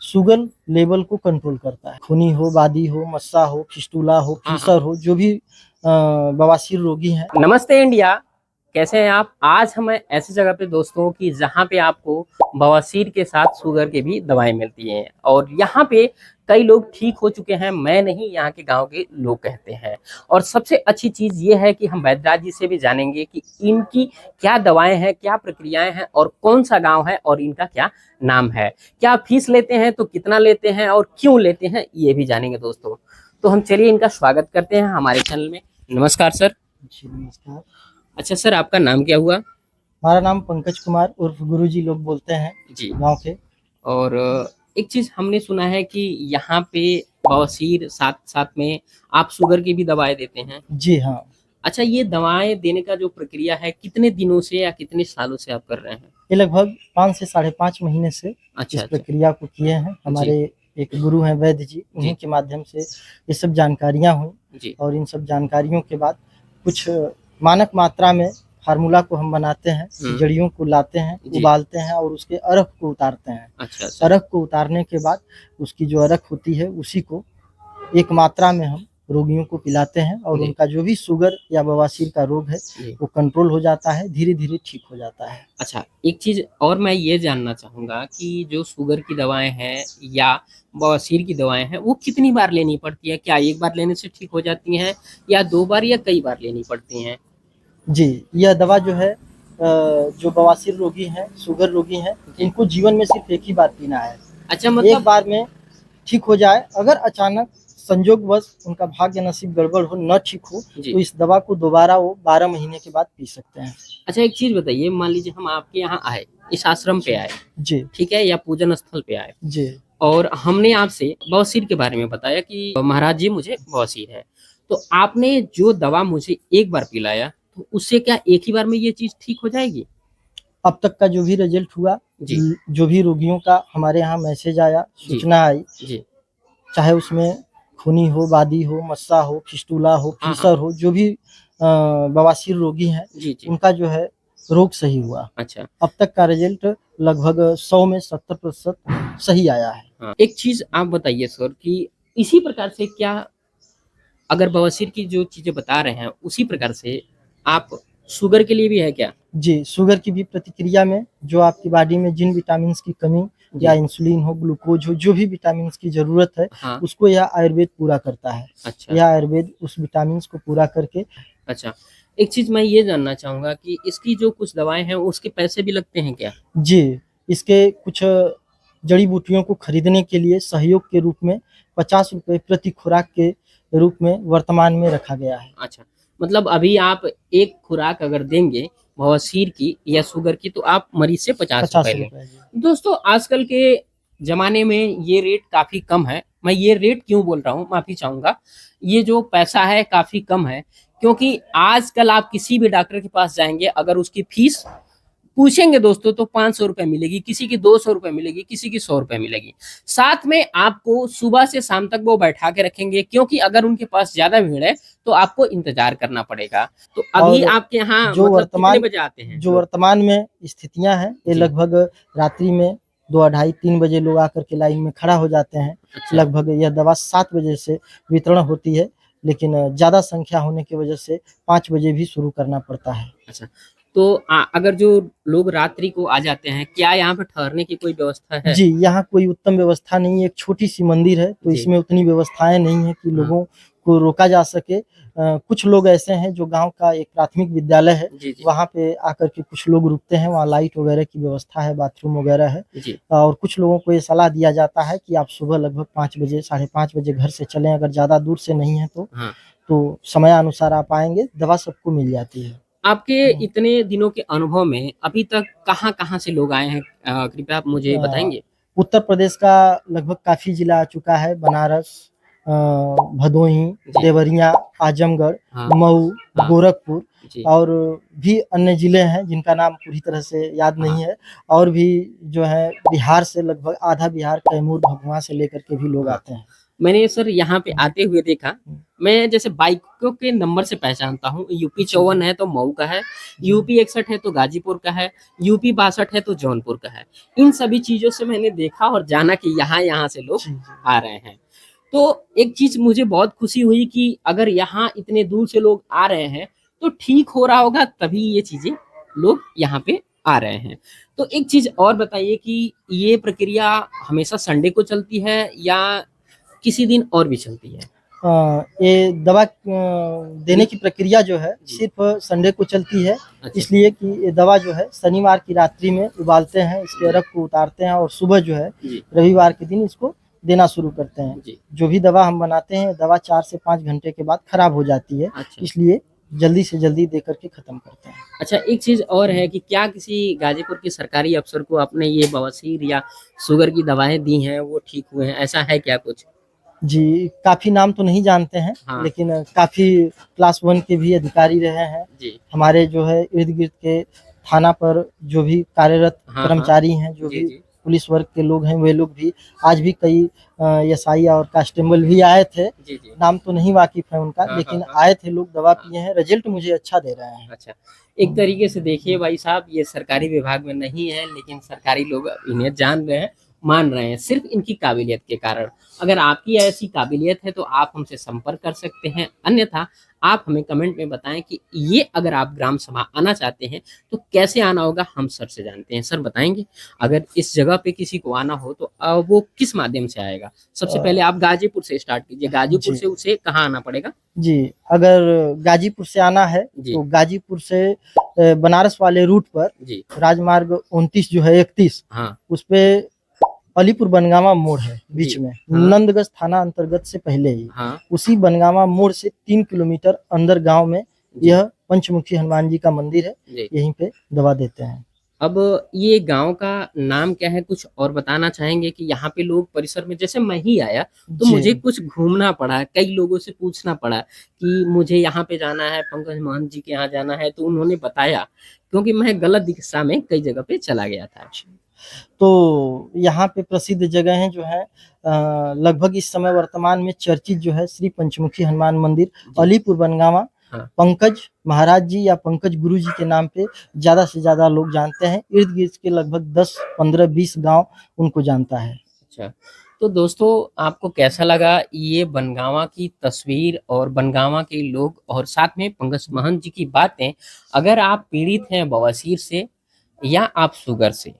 Sugar level को control करता है। खूनी हो, वादी हो, मस्सा हो, फिस्टुला हो, हाँ हाँ। फीसर हो, जो भी बवासीर रोगी हैं। नमस्ते इंडिया, कैसे हैं आप? आज हम ऐसी जगह पे दोस्तों की जहाँ पे आपको बवासीर के साथ शुगर के भी दवाएं मिलती हैं और यहाँ पे कई लोग ठीक हो चुके हैं। मैं नहीं, यहाँ के गांव के लोग कहते हैं। और सबसे अच्छी चीज ये है कि हम वैद्यराज जी से भी जानेंगे कि इनकी क्या दवाएं हैं, क्या प्रक्रियाएं हैं और कौन सा गाँव है और इनका क्या नाम है। क्या फीस लेते हैं तो कितना लेते हैं और क्यों लेते हैं, ये भी जानेंगे दोस्तों। तो हम चलिए इनका स्वागत करते हैं हमारे चैनल में। नमस्कार सर। जी नमस्कार। अच्छा सर, आपका नाम क्या हुआ? हमारा नाम पंकज कुमार उर्फ गुरुजी लोग बोलते हैं जी। गांव के। और एक चीज हमने सुना है कि यहाँ पे बवासीर साथ साथ में आप शुगर की भी दवाएं देते हैं। जी हाँ। अच्छा, ये दवाएं देने का जो प्रक्रिया है कितने दिनों से या कितने सालों से आप कर रहे हैं? ये लगभग 5 से 5.5 महीने से अच्छा इस अच्छा। प्रक्रिया को किए हैं। जी हमारे एक गुरु हैं वैद्य जी, उन्हीं जी के माध्यम से ये सब जानकारियाँ हुई जी। और इन सब जानकारियों के बाद कुछ मानक मात्रा में फार्मूला को हम बनाते हैं, जड़ियों को लाते हैं, जी। उबालते हैं और उसके अर्क को उतारते हैं। अच्छा अच्छा। अर्क को उतारने के बाद उसकी जो अर्क होती है उसी को एक मात्रा में हम रोगियों को पिलाते हैं और जी उनका जो भी शुगर या बवासीर का रोग है जी। वो कंट्रोल हो जाता है, धीरे-धीरे ठीक हो जाता है। अच्छा, एक चीज और मैं ये जानना चाहूंगा कि जो शुगर की दवाएं हैं या बवासीर की दवाएं हैं वो कितनी बार लेनी पड़ती है? क्या एक बार लेने से ठीक हो जाती हैं या दो बार या कई बार लेनी पड़ती हैं? जी, यह दवा जो है जो बवासीर रोगी हैं, शुगर रोगी हैं, जी। इनको जीवन में सिर्फ़ एक ही बार पीना है। अच्छा, एक मतलब बार में ठीक हो जाए, अगर अचानक संजोगवश उनका भाग्य नसीब गड़बड़ हो, न ठीक हो, जी। तो इस दवा को दोबारा वो 12 महीने के बाद पी सकते हैं। अच्छा, एक चीज बताइए, मान लीजिए हम आपके यहाँ आए, इस आश्रम पे आए, जी, ठीक है, या पूजन स्थल पे आए जी, और हमने आपसे बवासीर के बारे में बताया कि महाराज जी मुझे बवासीर है, तो आपने जो दवा मुझे एक बार पिलाया तो उससे क्या एक ही बार में ये चीज ठीक हो जाएगी? अब तक का जो भी रिज़ल्ट हुआ, जी जो भी रोगियों का हमारे यहाँ मैसेज आया, जी सूचना आई, जी। चाहे उसमें खूनी हो, वादी हो, मस्सा हो, फिस्टुला हो, हाँ हाँ। फीसर हो, जो भी बवासीर रोगी हैं, जी जी। उनका जो है रोग सही हुआ। अच्छा। अब तक का रिज़ल्ट लगभग 100 में 70% सही आया है। हाँ, एक चीज आप बताइए सर कि इसी प्रकार से क्या, अगर बवासीर की जो चीजें बता रहे हैं उसी प्रकार से आप शुगर के लिए भी है क्या? जी, शुगर की भी प्रतिक्रिया में जो आपकी बॉडी में जिन विटामिन्स की कमी या जी। इंसुलिन हो, ग्लूकोज़ हो, जो भी विटामिन्स की ज़रूरत है, हाँ। उसको यह आयुर्वेद पूरा करता है। अच्छा यह आयुर्वेद उस विटामिन्स को पूरा करके। अच्छा। एक चीज मैं ये जानना चाहूंगा कि इसकी जो कुछ दवाएं हैं उसके पैसे भी लगते हैं क्या? जी, इसके कुछ जड़ी-बूटियों को खरीदने के लिए सहयोग के रूप में ₹50 प्रति खुराक के रूप में वर्तमान में रखा गया है। अच्छा, मतलब अभी आप एक खुराक अगर देंगे बवासीर की या शुगर की तो आप मरीज से 50 रुपए लें। ₹50 जी। दोस्तों, आजकल के जमाने में ये रेट काफी कम है। मैं ये रेट क्यों बोल रहा हूँ, माफी चाहूंगा। ये जो पैसा है काफी कम है, क्योंकि आजकल आप किसी भी डॉक्टर के पास जाएंगे, अगर उसकी फीस पूछेंगे दोस्तों तो 500 रुपए मिलेगी, किसी की 200 रुपए मिलेगी, किसी की 100 रुपए मिलेगी। साथ में आपको सुबह से शाम तक वो बैठा के रखेंगे, क्योंकि अगर उनके पास ज्यादा भीड़ है तो आपको इंतजार करना पड़ेगा। तो अभी और आपके यहाँ जो मतलब कितने वर्तमान बजे आते हैं जो लोग? वर्तमान में स्थितियाँ हैं, ये जी। लगभग रात्रि में 2 ढाई 3 बजे लोग आकर के लाइन में खड़ा हो जाते हैं। अच्छा लगभग यह दवा 7 बजे से वितरण होती है, लेकिन ज़्यादा संख्या होने की वजह से 5 बजे भी शुरू करना पड़ता है। अच्छा। तो अगर जो लोग रात्रि को आ जाते हैं, क्या यहाँ पे ठहरने की कोई व्यवस्था है? जी, यहाँ कोई उत्तम व्यवस्था नहीं है, एक छोटी-सी मंदिर है, तो जी। इसमें उतनी व्यवस्थाएँ नहीं है कि हाँ। लोगों को रोका जा सके। कुछ लोग ऐसे हैं जो गाँव का एक प्राथमिक विद्यालय है, जी जी वहाँ पे आकर के कुछ लोग रुकते हैं, वहाँ लाइट वगैरह की व्यवस्था है, बाथरूम वगैरह है। जी। और कुछ लोगों को ये सलाह दिया जाता है कि आप सुबह लगभग 5 बजे, साढ़े 5 बजे घर से चलें, अगर ज़्यादा दूर से नहीं है हाँ। तो समयानुसार आप आएँगे, दवा सबको मिल जाती है। आपके हुँ। इतने दिनों के अनुभव में अभी तक कहाँ-कहाँ से लोग आए हैं? कृपया आप मुझे अ, बताएँगे? उत्तर प्रदेश का लगभग काफ़ी ज़िला आ चुका है, बनारस, भदोही, जी। देवरिया, आजमगढ़, हाँ, मऊ, हाँ। गोरखपुर जी। और भी अन्य ज़िले हैं जिनका नाम पूरी तरह से याद हाँ। नहीं है। और भी जो है बिहार से लगभग आधा बिहार, कैमूर, भभुआ से लेकर के भी लोग हाँ। आते हैं। मैंने सर यहाँ पे आते हुए देखा, मैं जैसे बाइकों के नंबर से पहचानता हूँ, यूपी 54 है तो मऊ का है, यूपी 61 है तो गाजीपुर का है, यूपी 62 है तो जौनपुर का है। इन सभी चीजों से मैंने देखा और जाना कि यहाँ यहाँ से लोग जी, जी। आ रहे हैं। तो एक चीज मुझे बहुत खुशी हुई कि अगर यहाँ इतने दूर से लोग आ रहे हैं तो ठीक हो रहा होगा, तभी ये चीजें लोग यहाँ पे आ रहे हैं। तो एक चीज और बताइए कि ये प्रक्रिया हमेशा संडे को चलती है या किसी दिन और भी चलती है? ये दवा देने की प्रक्रिया जो है जी। सिर्फ संडे को चलती है, अच्छा। इसलिए कि ये दवा जो है शनिवार की रात्रि में उबालते हैं, इसके रख को उतारते हैं और सुबह जो है जी। रविवार के दिन इसको देना शुरू करते हैं। जी। जो भी दवा हम बनाते हैं, दवा 4 से 5 घंटे के बाद खराब हो जाती है, अच्छा। इसलिए जल्दी से जल्दी दे करके खत्म करते हैं। अच्छा, एक चीज और है कि क्या किसी गाजीपुर के सरकारी अफसर को आपने ये बवासीर या शुगर की दवाएं दी हैं, वो ठीक हुए हैं, ऐसा है क्या कुछ? जी, काफ़ी नाम तो नहीं जानते हैं, हाँ। लेकिन काफ़ी क्लास 1 के भी अधिकारी रहे हैं। जी। हमारे जो है इर्द-गिर्द के थाना पर जो भी कार्यरत हाँ, कर्मचारी हैं, जो जी, भी जी। पुलिस वर्ग के लोग हैं, वे लोग भी आज भी कई एसआई और कांस्टेबल भी आए थे। जी, जी। नाम तो नहीं वाकिफ़ है उनका, हाँ, लेकिन हाँ, हाँ। आए थे लोग, दवा पिए हैं, रिज़ल्ट मुझे अच्छा दे रहे हैं। अच्छा, एक तरीके से देखिए भाई साहब, ये सरकारी विभाग में नहीं है, लेकिन सरकारी लोग इन्हें जान रहे हैं, मान रहे हैं, सिर्फ इनकी काबिलियत के कारण। अगर आपकी ऐसी काबिलियत है तो आप हमसे संपर्क कर सकते हैं, अन्यथा आप हमें कमेंट में बताएं कि ये अगर आप ग्राम सभा आना चाहते हैं तो कैसे आना होगा, हम सर से जानते हैं। सर बताएंगे, अगर इस जगह पे किसी को आना हो तो वो किस माध्यम से आएगा? सबसे पहले आप गाजीपुर से स्टार्ट कीजिए, गाजीपुर जी। से उसे कहाँ आना पड़ेगा? जी, अगर गाजीपुर से आना है, जी। तो गाजीपुर से बनारस वाले रूट पर जी। राजमार्ग 29 जो है 31, हाँ। उसपे अलीपुर बनगामा मोड़ है बीच जी। में, हाँ। नंदगंज थाना अंतर्गत से पहले ही। हाँ। उसी बनगामा मोड़ से 3 किलोमीटर अंदर गाँव में जी। यह पंचमुखी हनुमान जी का मंदिर है, जी। यहीं पे दवा देते हैं। अब ये गाँव का नाम क्या है, कुछ और बताना चाहेंगे कि यहाँ पे लोग परिसर में, जैसे मैं ही आया तो जी। मुझे कुछ घूमना पड़ा, कई लोगों से पूछना पड़ा कि मुझे यहाँ पे जाना है, पंकज महंत जी के यहाँ जाना है, तो उन्होंने बताया, क्योंकि मैं गलत दिशा में कई जगह पे चला गया था। तो यहाँ पे प्रसिद्ध जगहें जो हैं लगभग इस समय वर्तमान में चर्चित जो है श्री पंचमुखी हनुमान मंदिर, अलीपुर बनगामा, हाँ। पंकज महाराज जी या पंकज गुरु जी के नाम पे ज़्यादा से ज़्यादा लोग जानते हैं। इर्द-गिर्द के लगभग 10, 15, 20 गाँव उनको जानता है। अच्छा, तो दोस्तों आपको कैसा लगा ये बनगाँवा की तस्वीर और बनगाँवा के लोग और साथ में पंकज महंत जी की बातें? अगर आप पीड़ित हैं बवासीर से या आप शुगर से,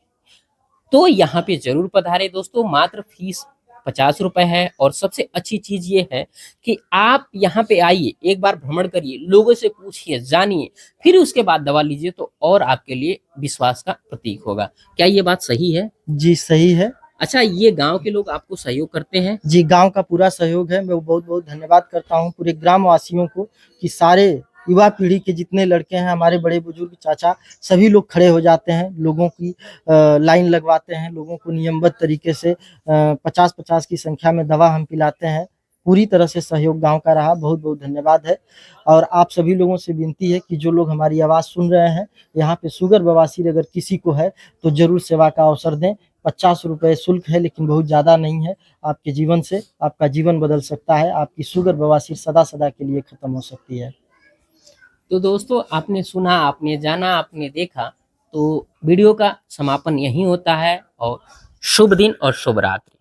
तो यहाँ पे ज़रूर पधारें दोस्तों। मात्र फीस 50 रुपए है और सबसे अच्छी चीज़ ये है कि आप यहाँ पे आइए, एक बार भ्रमण करिए, लोगों से पूछिए, जानिए, फिर उसके बाद दवा लीजिए, तो और आपके लिए विश्वास का प्रतीक होगा। क्या ये बात सही है? जी, सही है। अच्छा, ये गाँव के लोग आपको सहयोग करते हैं? जी, गाँव का पूरा सहयोग है। मैं बहुत-बहुत धन्यवाद करता हूँ पूरे ग्रामवासियों को कि सारे युवा पीढ़ी के जितने लड़के हैं, हमारे बड़े-बुजुर्ग, चाचा, सभी लोग खड़े हो जाते हैं, लोगों की लाइन लगवाते हैं, लोगों को नियमबद्ध तरीके से 50-50 की संख्या में दवा हम पिलाते हैं। पूरी तरह से सहयोग गाँव का रहा, बहुत-बहुत धन्यवाद है। और आप सभी लोगों से विनती है कि जो लोग हमारी आवाज़ सुन रहे हैं, यहाँ पे शुगर बवासीर अगर किसी को है, तो ज़रूर सेवा का अवसर दें। 50 रुपए शुल्क है, लेकिन बहुत ज़्यादा नहीं है। आपके जीवन से आपका जीवन बदल सकता है, आपकी शुगर बवासीर सदा-सदा के लिए खत्म हो सकती है। तो दोस्तों आपने सुना, आपने जाना, आपने देखा, तो वीडियो का समापन यहीं होता है और शुभ दिन और शुभ रात्रि।